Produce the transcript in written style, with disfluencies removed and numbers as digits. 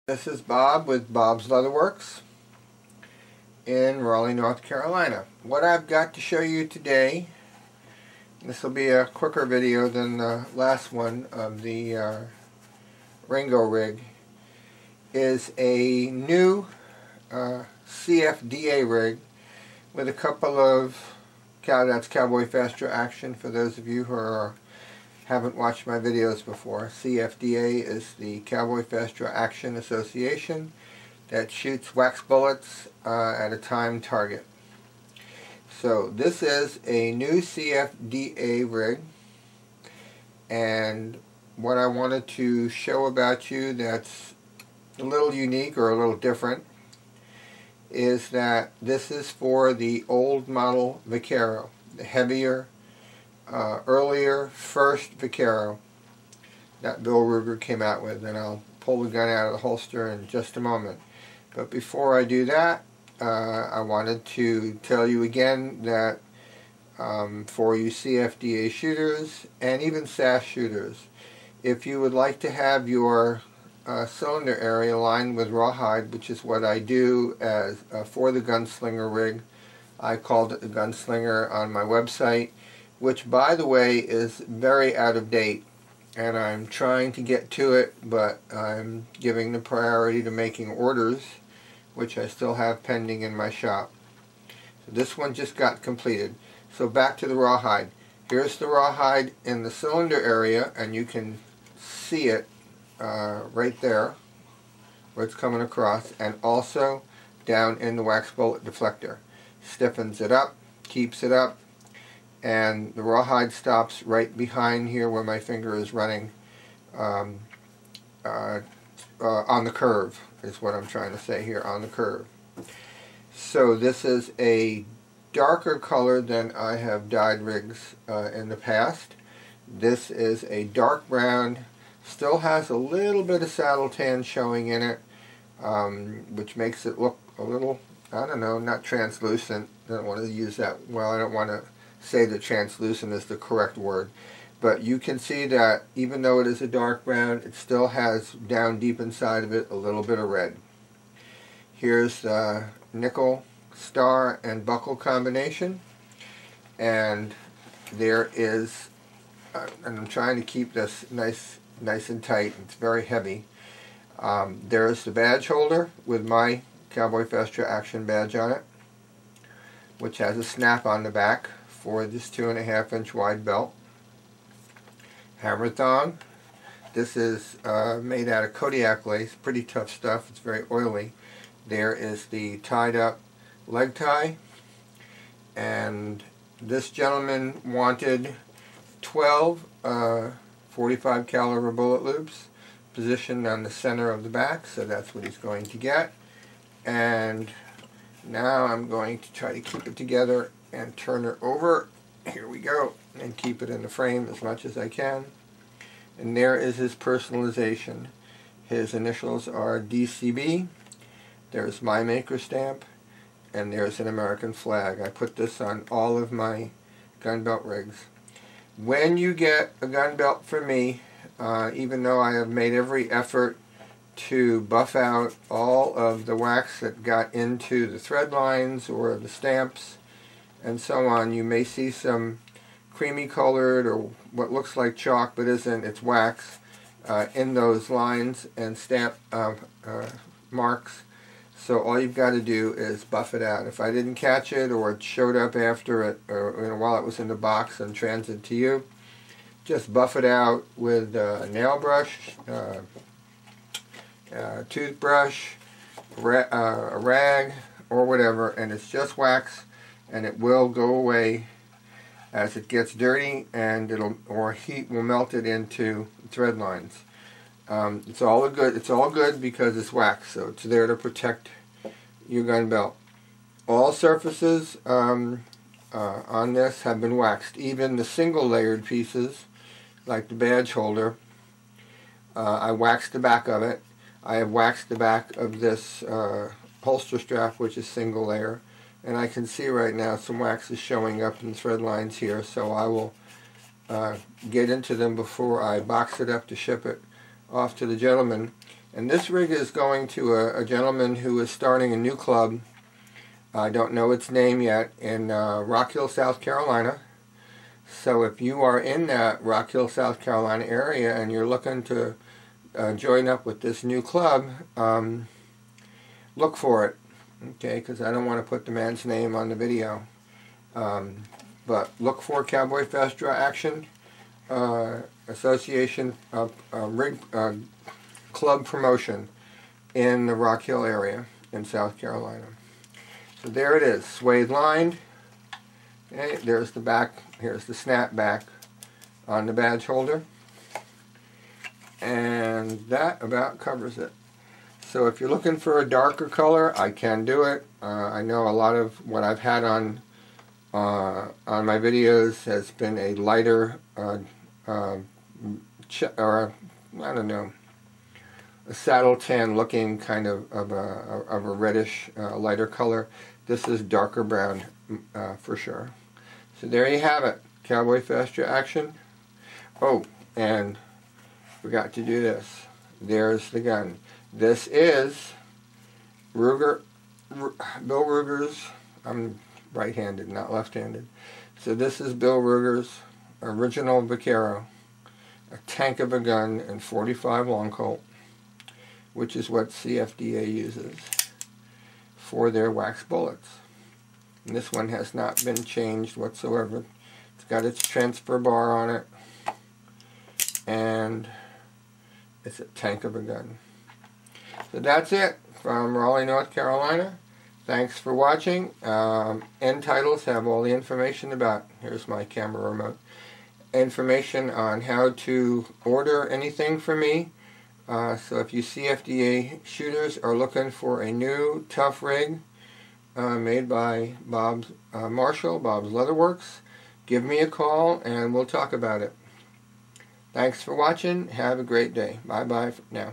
This is Bob with Bob's Leatherworks in Raleigh, North Carolina. What I've got to show you today, this will be a quicker video than the last one of the Ringo rig, is a new Cfda rig with a couple of, that's Cowboy Faster Action for those of you who haven't watched my videos before. Cfda is the Cowboy Faster Action Association that shoots wax bullets at a timed target. So this is a new Cfda rig, and what I wanted to show about you that's a little unique or a little different is that this is for the old model Vaquero, the heavier, earlier first Vaquero that Bill Ruger came out with, and I'll pull the gun out of the holster in just a moment. But before I do that, I wanted to tell you again that for you Cfda shooters and even SAS shooters, if you would like to have your cylinder area lined with rawhide, which is what I do as for the gunslinger rig, I called it the gunslinger on my website, which by the way is very out of date, and I'm trying to get to it, but I'm giving the priority to making orders, which I still have pending in my shop. So this one just got completed. So back to the rawhide. Here's the rawhide in the cylinder area, and you can see it right there where it's coming across, and also down in the wax bullet deflector. Stiffens it up, keeps it up, and the rawhide stops right behind here where my finger is running on the curve, is what I'm trying to say here, on the curve. So this is a darker color than I have dyed rigs in the past. This is a dark brown, still has a little bit of saddle tan showing in it, which makes it look a little, I don't know, not translucent. I don't want to use that, well, I don't want to say that translucent is the correct word, but you can see that even though it is a dark brown, it still has down deep inside of it a little bit of red. Here's the nickel, star, and buckle combination, and there is, and I'm trying to keep this nice and tight, it's very heavy. There's the badge holder with my Cowboy Faster Action badge on it, which has a snap on the back for this 2.5 inch wide belt. Hammer thong. This is made out of Kodiak lace, pretty tough stuff, it's very oily. There is the tied up leg tie, and this gentleman wanted 12 .45 caliber bullet loops positioned on the center of the back, so that's what he's going to get. And now I'm going to try to keep it together and turn it over. Here we go, and keep it in the frame as much as I can. And there is his personalization. His initials are DCB. There's my maker stamp, and there's an American flag. I put this on all of my gun belt rigs. When you get a gun belt from me, even though I have made every effort to buff out all of the wax that got into the thread lines or the stamps and so on, you may see some creamy colored or what looks like chalk but isn't, it's wax, in those lines and stamp marks. So all you've got to do is buff it out. If I didn't catch it, or it showed up after it, or while it was in the box and transit to you, just buff it out with a nail brush, toothbrush, a rag, or whatever, and it's just wax, and it will go away as it gets dirty, and heat will melt it into thread lines. It's all good because it's wax, so it's there to protect your gun belt. All surfaces on this have been waxed, even the single layered pieces like the badge holder. I waxed the back of it. I have waxed the back of this holster strap, which is single layer, and I can see right now some wax is showing up in thread lines here, so I will get into them before I box it up to ship it off to the gentleman. And this rig is going to a gentleman who is starting a new club. I don't know its name yet, in Rock Hill, South Carolina. So if you are in that Rock Hill, South Carolina area and you're looking to join up with this new club, look for it, okay, because I don't want to put the man's name on the video. But look for Cowboy Festra Action Association rig club promotion in the Rock Hill area in South Carolina. So there it is, suede lined. Okay, there's the back, here's the snap back on the badge holder. And that about covers it. So if you're looking for a darker color, I can do it. I know a lot of what I've had on my videos has been a lighter, or I don't know, a saddle tan looking kind of a reddish, lighter color. This is darker brown for sure. So there you have it, Cowboy Festra Action. Oh, and forgot to do this. There's the gun. This is Bill Ruger's. I'm right-handed, not left-handed. So this is Bill Ruger's original Vaquero, a tank of a gun in .45 long Colt, which is what Cfda uses for their wax bullets. And this one has not been changed whatsoever. It's got its transfer bar on it, and it's a tank of a gun. So that's it from Raleigh, North Carolina. Thanks for watching. End titles have all the information about, here's my camera remote, information on how to order anything from me. So if you Cfda shooters are looking for a new tough rig made by Bob's Marshall, Bob's Leatherworks, give me a call and we'll talk about it. Thanks for watching. Have a great day. Bye-bye for now.